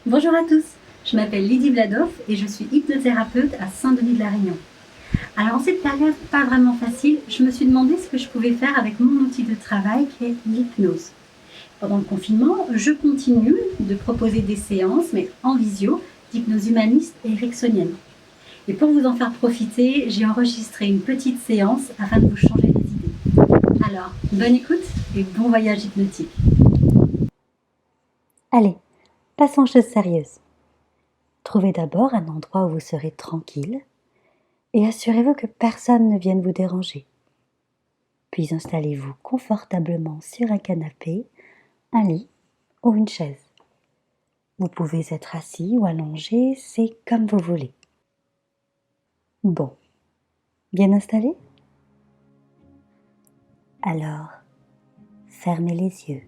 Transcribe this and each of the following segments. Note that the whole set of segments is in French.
Bonjour à tous, je m'appelle Lydie Vladov et je suis hypnothérapeute à Saint-Denis de La Réunion. Alors en cette période pas vraiment facile, je me suis demandé ce que je pouvais faire avec mon outil de travail qui est l'hypnose. Pendant le confinement, je continue de proposer des séances, mais en visio, d'hypnose humaniste et ericksonienne. Et pour vous en faire profiter, j'ai enregistré une petite séance afin de vous changer les idées. Alors, bonne écoute et bon voyage hypnotique. Allez, passons aux choses sérieuses. Trouvez d'abord un endroit où vous serez tranquille et assurez-vous que personne ne vienne vous déranger. Puis installez-vous confortablement sur un canapé, un lit ou une chaise. Vous pouvez être assis ou allongé, c'est comme vous voulez. Bon, bien installé? Alors, fermez les yeux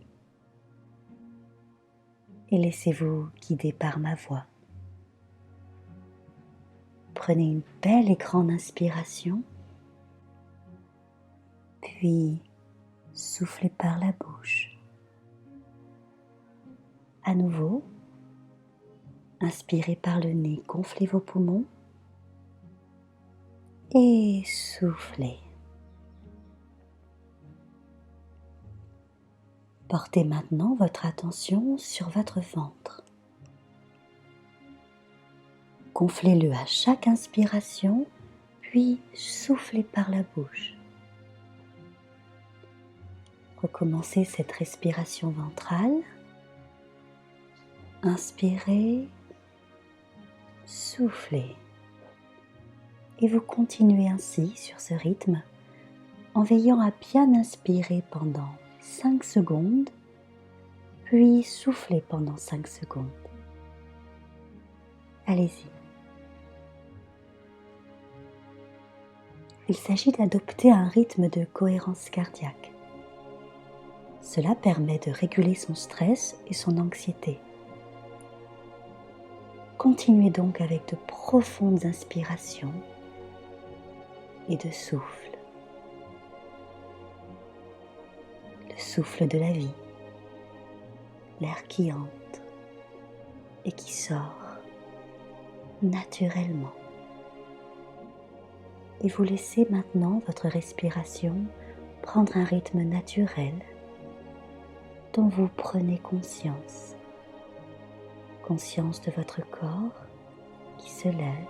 et laissez-vous guider par ma voix. Prenez une belle et grande inspiration, puis soufflez par la bouche. À nouveau, inspirez par le nez, gonflez vos poumons et soufflez. Portez maintenant votre attention sur votre ventre. Gonflez-le à chaque inspiration, puis soufflez par la bouche. Recommencez cette respiration ventrale. Inspirez, soufflez. Et vous continuez ainsi sur ce rythme en veillant à bien inspirer pendant 5 secondes, puis souffler pendant 5 secondes. Allez-y. Il s'agit d'adopter un rythme de cohérence cardiaque. Cela permet de réguler son stress et son anxiété. Continuez donc avec de profondes inspirations et de souffles. Le souffle de la vie, l'air qui entre et qui sort naturellement. Et vous laissez maintenant votre respiration prendre un rythme naturel dont vous prenez conscience. Conscience de votre corps qui se lève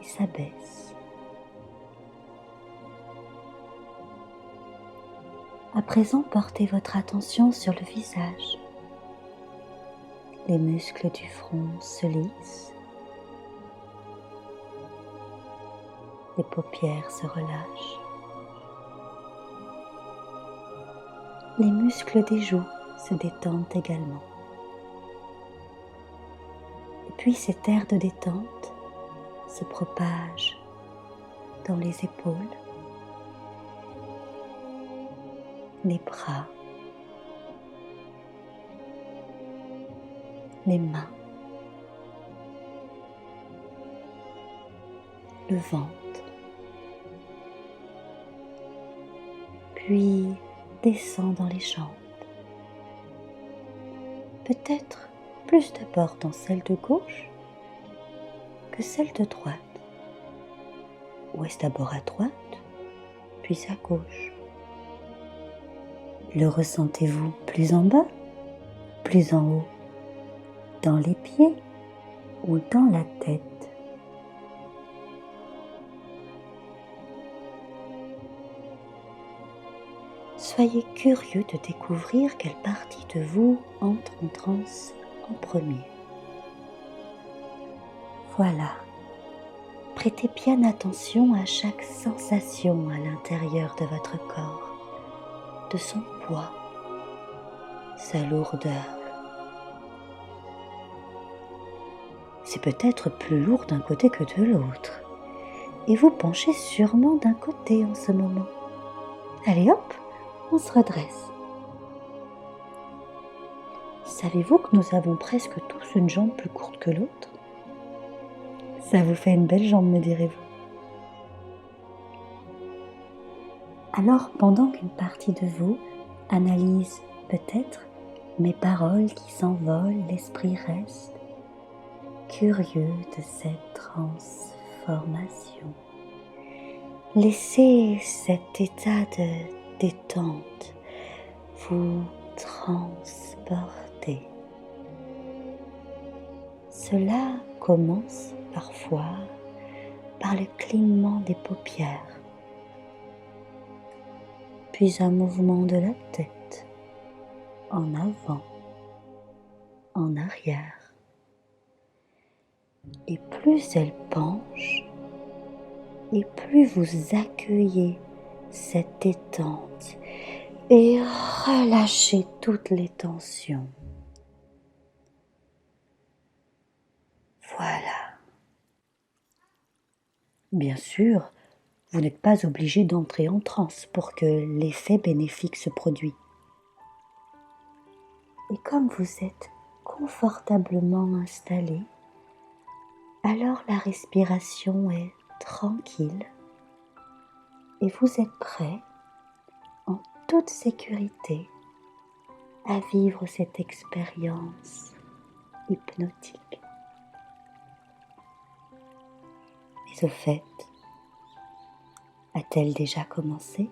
et s'abaisse. À présent, portez votre attention sur le visage. Les muscles du front se lissent. Les paupières se relâchent. Les muscles des joues se détendent également. Et puis cet air de détente se propage dans les épaules, les bras, les mains, le ventre, puis descend dans les jambes. Peut-être plus d'abord dans celle de gauche que celle de droite. Ou est-ce d'abord à droite, puis à gauche? Le ressentez-vous plus en bas, plus en haut, dans les pieds ou dans la tête? Soyez curieux de découvrir quelle partie de vous entre en transe en premier. Voilà. Prêtez bien attention à chaque sensation à l'intérieur de votre corps, de son poids, sa lourdeur. C'est peut-être plus lourd d'un côté que de l'autre, et vous penchez sûrement d'un côté en ce moment. Allez hop, on se redresse. Savez-vous que nous avons presque tous une jambe plus courte que l'autre? Ça vous fait une belle jambe, me direz-vous. Alors, pendant qu'une partie de vous analyse peut-être mes paroles qui s'envolent, l'esprit reste curieux de cette transformation. Laissez cet état de détente vous transporter. Cela commence parfois par le clignement des paupières, puis un mouvement de la tête en avant, en arrière. Et plus elle penche, et plus vous accueillez cette détente et relâchez toutes les tensions. Voilà. Bien sûr, vous n'êtes pas obligé d'entrer en transe pour que l'effet bénéfique se produise. Et comme vous êtes confortablement installé, alors la respiration est tranquille et vous êtes prêt, en toute sécurité, à vivre cette expérience hypnotique. Mais au fait, a-t-elle déjà commencé ?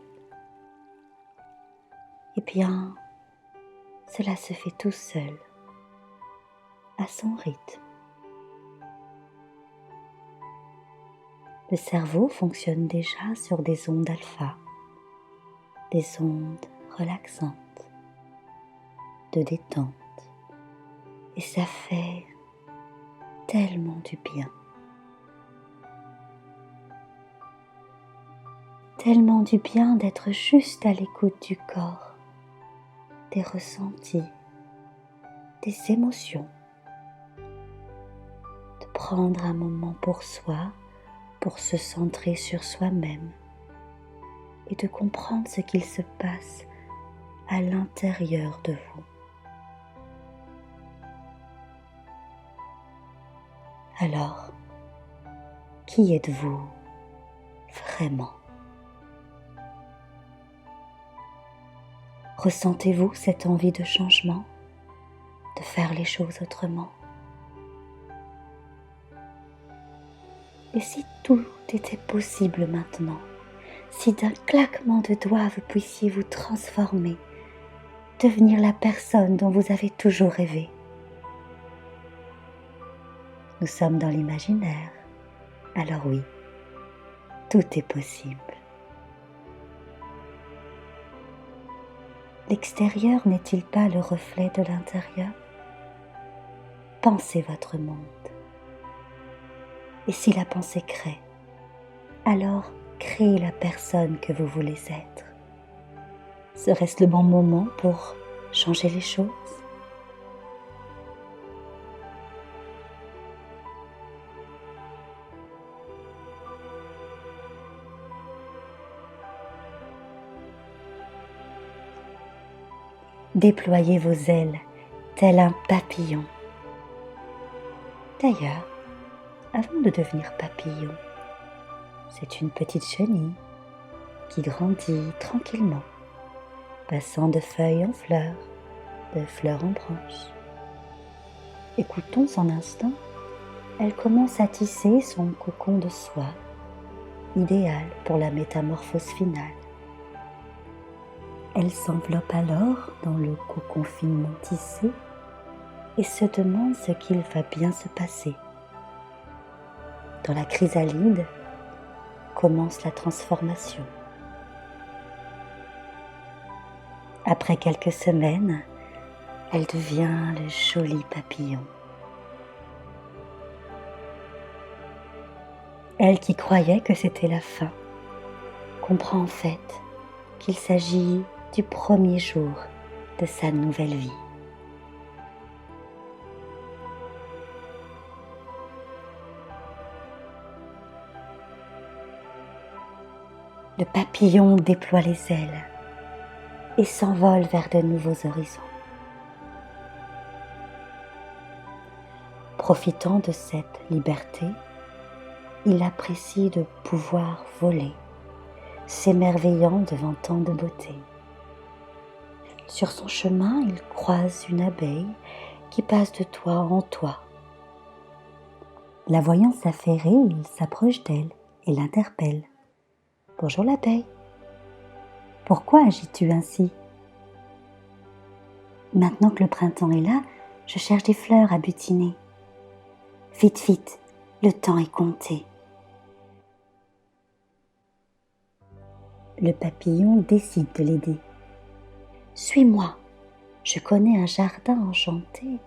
Eh bien, cela se fait tout seul, à son rythme. Le cerveau fonctionne déjà sur des ondes alpha, des ondes relaxantes, de détente. Et ça fait tellement du bien. Tellement du bien d'être juste à l'écoute du corps, des ressentis, des émotions. De prendre un moment pour soi, pour se centrer sur soi-même et de comprendre ce qu'il se passe à l'intérieur de vous. Alors, qui êtes-vous vraiment ? Ressentez-vous cette envie de changement, de faire les choses autrement ? Et si tout était possible maintenant, si d'un claquement de doigts vous puissiez vous transformer, devenir la personne dont vous avez toujours rêvé ? Nous sommes dans l'imaginaire, alors oui, tout est possible. L'extérieur n'est-il pas le reflet de l'intérieur ? Pensez votre monde. Et si la pensée crée, alors créez la personne que vous voulez être. Serait-ce le bon moment pour changer les choses ? Déployez vos ailes tel un papillon. D'ailleurs, avant de devenir papillon, c'est une petite chenille qui grandit tranquillement, passant de feuilles en fleurs, de fleurs en branches. Écoutons son instinct, elle commence à tisser son cocon de soie, idéal pour la métamorphose finale. Elle s'enveloppe alors dans le cocon finement tissé et se demande ce qu'il va bien se passer. Dans la chrysalide commence la transformation. Après quelques semaines, elle devient le joli papillon. Elle qui croyait que c'était la fin, comprend en fait qu'il s'agit du premier jour de sa nouvelle vie. Le papillon déploie les ailes et s'envole vers de nouveaux horizons. Profitant de cette liberté, il apprécie de pouvoir voler, s'émerveillant devant tant de beauté. Sur son chemin, il croise une abeille qui passe de toit en toit. La voyant s'affairer, il s'approche d'elle et l'interpelle. « Bonjour l'abeille, pourquoi agis-tu ainsi ? » « Maintenant que le printemps est là, je cherche des fleurs à butiner. »« Vite, vite, le temps est compté. » Le papillon décide de l'aider. « Suis-moi, je connais un jardin enchanté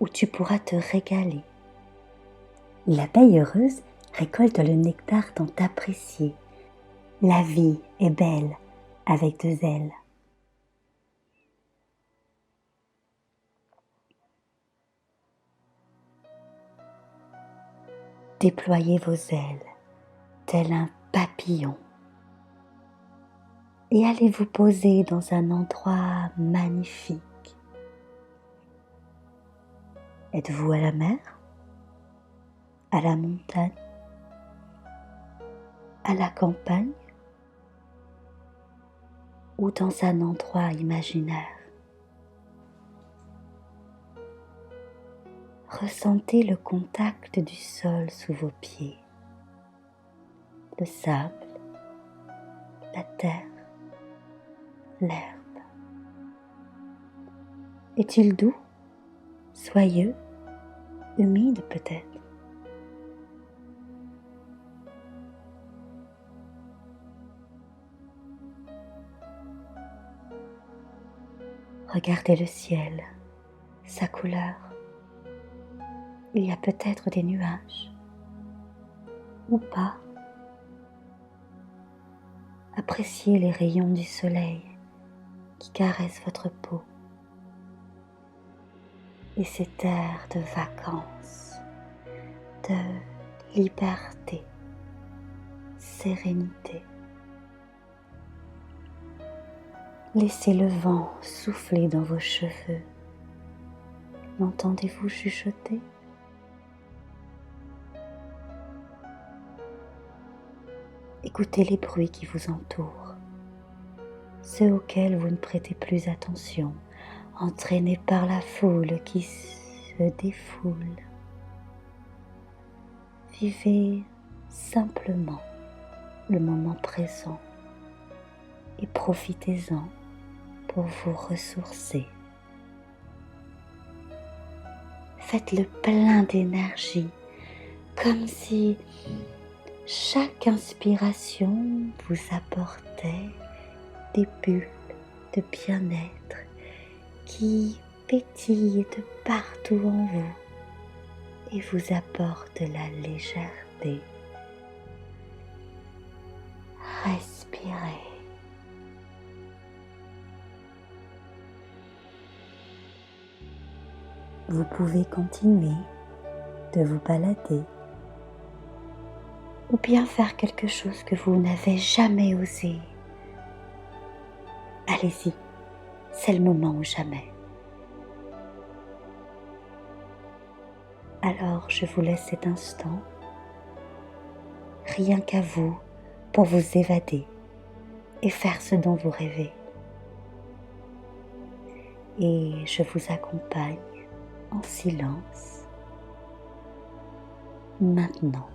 où tu pourras te régaler. » L'abeille heureuse récolte le nectar tant apprécié. La vie est belle avec 2 ailes. Déployez vos ailes, tel un papillon, et allez vous poser dans un endroit magnifique. Êtes-vous à la mer, à la montagne, à la campagne ou dans un endroit imaginaire? Ressentez le contact du sol sous vos pieds, le sable, la terre, l'herbe. Est-il doux, soyeux, humide peut-être? Regardez le ciel, sa couleur. Il y a peut-être des nuages, ou pas. Appréciez les rayons du soleil qui caressent votre peau et cet air de vacances, de liberté, sérénité. Laissez le vent souffler dans vos cheveux. L'entendez-vous chuchoter ? Écoutez les bruits qui vous entourent, ceux auxquels vous ne prêtez plus attention, entraînés par la foule qui se défoule. Vivez simplement le moment présent et profitez-en pour vous ressourcer. Faites-le plein d'énergie, comme si chaque inspiration vous apportait des bulles de bien-être qui pétillent de partout en vous et vous apportent la légèreté. Respirez. Vous pouvez continuer de vous balader ou bien faire quelque chose que vous n'avez jamais osé. Allez-y, c'est le moment ou jamais. Alors je vous laisse cet instant, rien qu'à vous, pour vous évader et faire ce dont vous rêvez. Et je vous accompagne en silence maintenant.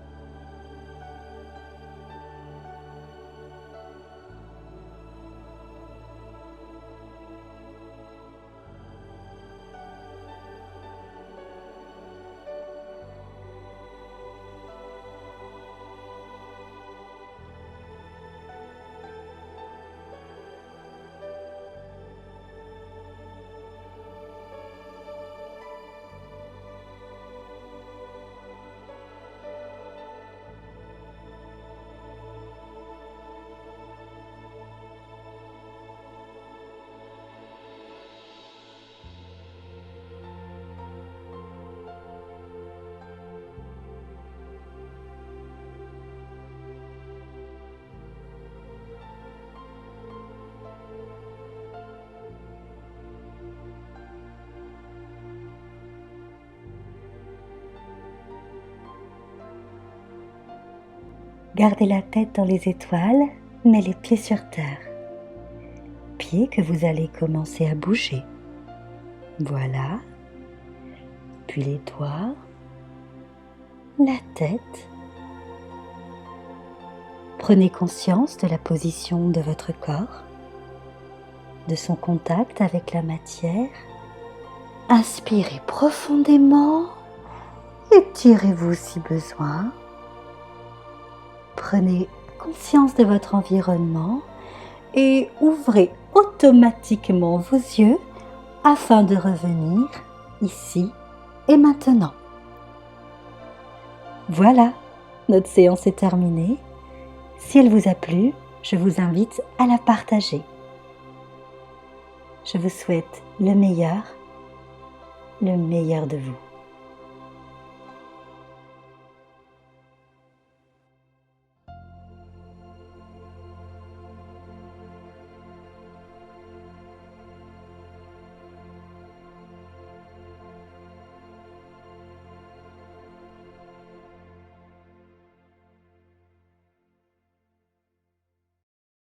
Gardez la tête dans les étoiles, mais les pieds sur terre. pieds que vous allez commencer à bouger. Voilà. Puis les doigts, la tête. Prenez conscience de la position de votre corps, de son contact avec la matière. Inspirez profondément, étirez-vous si besoin. Prenez conscience de votre environnement et ouvrez automatiquement vos yeux afin de revenir ici et maintenant. Voilà, notre séance est terminée. Si elle vous a plu, je vous invite à la partager. Je vous souhaite le meilleur de vous.